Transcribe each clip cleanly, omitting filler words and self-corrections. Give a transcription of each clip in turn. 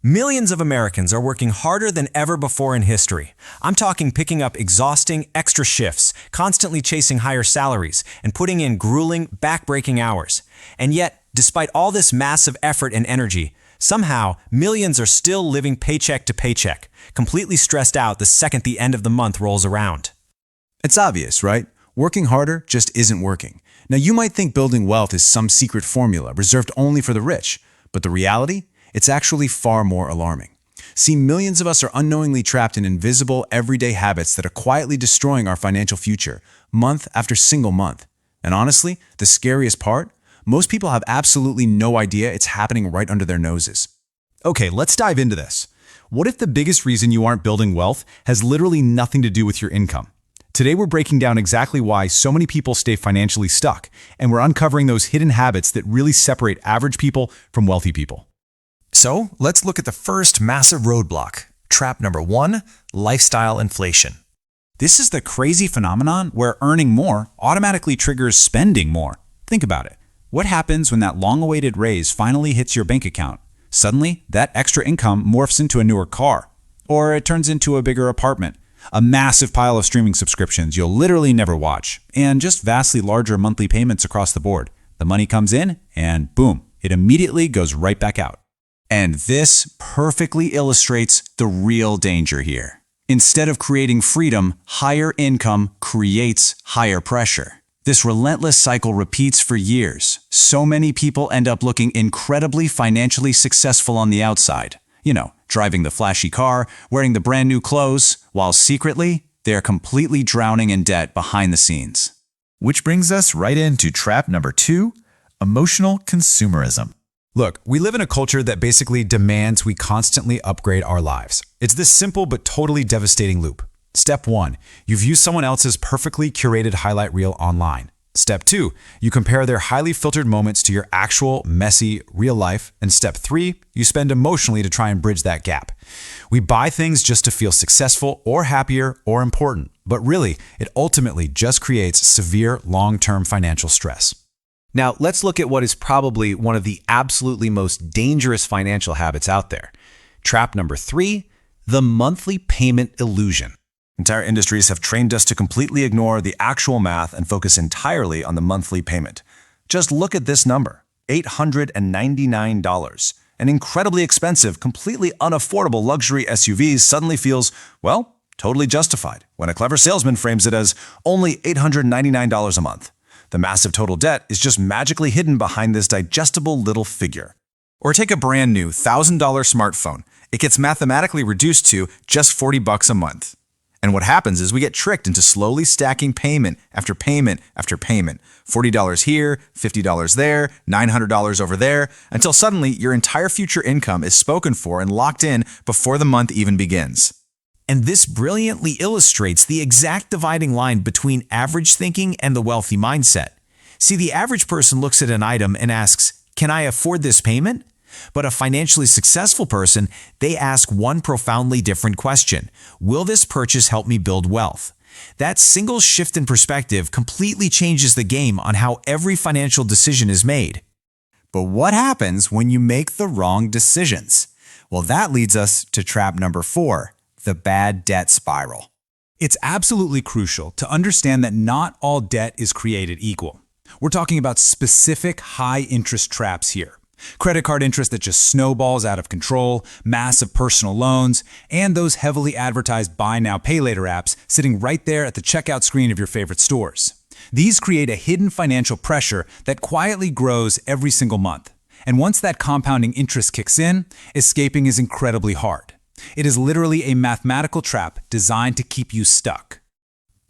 Millions of Americans are working harder than ever before in history. I'm talking picking up exhausting extra shifts, constantly chasing higher salaries, and putting in grueling, back-breaking hours. And yet, despite all this massive effort and energy, somehow millions are still living paycheck to paycheck, completely stressed out the second the end of the month rolls around. It's obvious, right? Working harder just isn't working. Now, you might think building wealth is some secret formula reserved only for the rich, but the reality? It's actually far more alarming. See, millions of us are unknowingly trapped in invisible, everyday habits that are quietly destroying our financial future, month after single month. And honestly, the scariest part? Most people have absolutely no idea it's happening right under their noses. Okay, let's dive into this. What if the biggest reason you aren't building wealth has literally nothing to do with your income? Today, we're breaking down exactly why so many people stay financially stuck, and we're uncovering those hidden habits that really separate average people from wealthy people. So, let's look at the first massive roadblock. Trap number 1, lifestyle inflation. This is the crazy phenomenon where earning more automatically triggers spending more. Think about it. What happens when that long-awaited raise finally hits your bank account? Suddenly, that extra income morphs into a newer car, or it turns into a bigger apartment, a massive pile of streaming subscriptions you'll literally never watch, and just vastly larger monthly payments across the board. The money comes in, and boom, it immediately goes right back out. And this perfectly illustrates the real danger here. Instead of creating freedom, higher income creates higher pressure. This relentless cycle repeats for years. So many people end up looking incredibly financially successful on the outside. You know, driving the flashy car, wearing the brand new clothes, while secretly, they're completely drowning in debt behind the scenes. Which brings us right into trap number 2, emotional consumerism. Look, we live in a culture that basically demands we constantly upgrade our lives. It's this simple but totally devastating loop. Step 1, you view someone else's perfectly curated highlight reel online. Step 2, you compare their highly filtered moments to your actual, messy, real life. And step 3, you spend emotionally to try and bridge that gap. We buy things just to feel successful or happier or important, but really, it ultimately just creates severe long-term financial stress. Now, let's look at what is probably one of the absolutely most dangerous financial habits out there. Trap number 3, the monthly payment illusion. Entire industries have trained us to completely ignore the actual math and focus entirely on the monthly payment. Just look at this number, $899. An incredibly expensive, completely unaffordable luxury SUV suddenly feels, well, totally justified when a clever salesman frames it as only $899 a month. The massive total debt is just magically hidden behind this digestible little figure. Or take a brand new $1,000 smartphone. It gets mathematically reduced to just $40 a month. And what happens is we get tricked into slowly stacking payment after payment after payment. $40 here, $50 there, $900 over there, until suddenly your entire future income is spoken for and locked in before the month even begins. And this brilliantly illustrates the exact dividing line between average thinking and the wealthy mindset. See, the average person looks at an item and asks, "Can I afford this payment?" But a financially successful person, they ask one profoundly different question. Will this purchase help me build wealth? That single shift in perspective completely changes the game on how every financial decision is made. But what happens when you make the wrong decisions? Well, that leads us to trap number 4, the bad debt spiral. It's absolutely crucial to understand that not all debt is created equal. We're talking about specific high-interest traps here. Credit card interest that just snowballs out of control, massive personal loans, and those heavily advertised buy now, pay later apps sitting right there at the checkout screen of your favorite stores. These create a hidden financial pressure that quietly grows every single month. And once that compounding interest kicks in, escaping is incredibly hard. It is literally a mathematical trap designed to keep you stuck.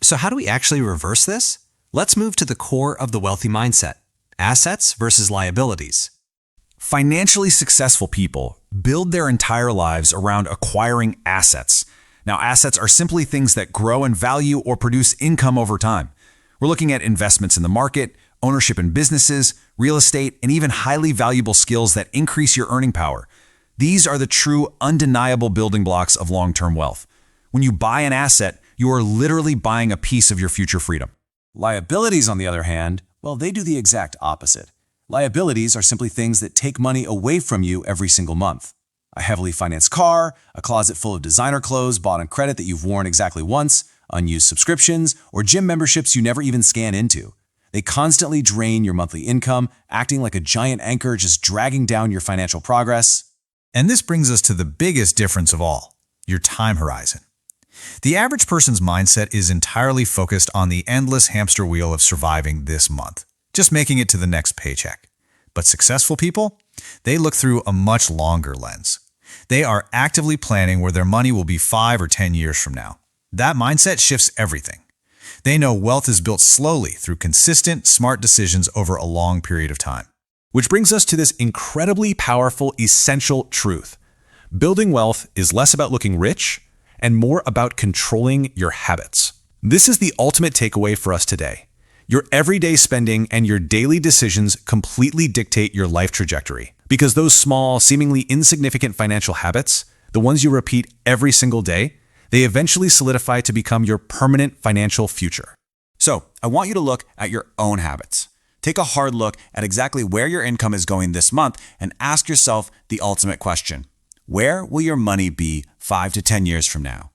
So how do we actually reverse this? Let's move to the core of the wealthy mindset: assets versus liabilities. Financially successful people build their entire lives around acquiring assets. Now, assets are simply things that grow in value or produce income over time. We're looking at investments in the market, ownership in businesses, real estate, and even highly valuable skills that increase your earning power. These are the true, undeniable building blocks of long-term wealth. When you buy an asset, you are literally buying a piece of your future freedom. Liabilities, on the other hand, well, they do the exact opposite. Liabilities are simply things that take money away from you every single month. A heavily financed car, a closet full of designer clothes bought on credit that you've worn exactly once, unused subscriptions, or gym memberships you never even scan into. They constantly drain your monthly income, acting like a giant anchor just dragging down your financial progress. And this brings us to the biggest difference of all, your time horizon. The average person's mindset is entirely focused on the endless hamster wheel of surviving this month, just making it to the next paycheck. But successful people, they look through a much longer lens. They are actively planning where their money will be 5 or 10 years from now. That mindset shifts everything. They know wealth is built slowly through consistent, smart decisions over a long period of time. Which brings us to this incredibly powerful, essential truth. Building wealth is less about looking rich and more about controlling your habits. This is the ultimate takeaway for us today. Your everyday spending and your daily decisions completely dictate your life trajectory. Because those small, seemingly insignificant financial habits, the ones you repeat every single day, they eventually solidify to become your permanent financial future. So, I want you to look at your own habits. Take a hard look at exactly where your income is going this month and ask yourself the ultimate question. Where will your money be 5 to 10 years from now?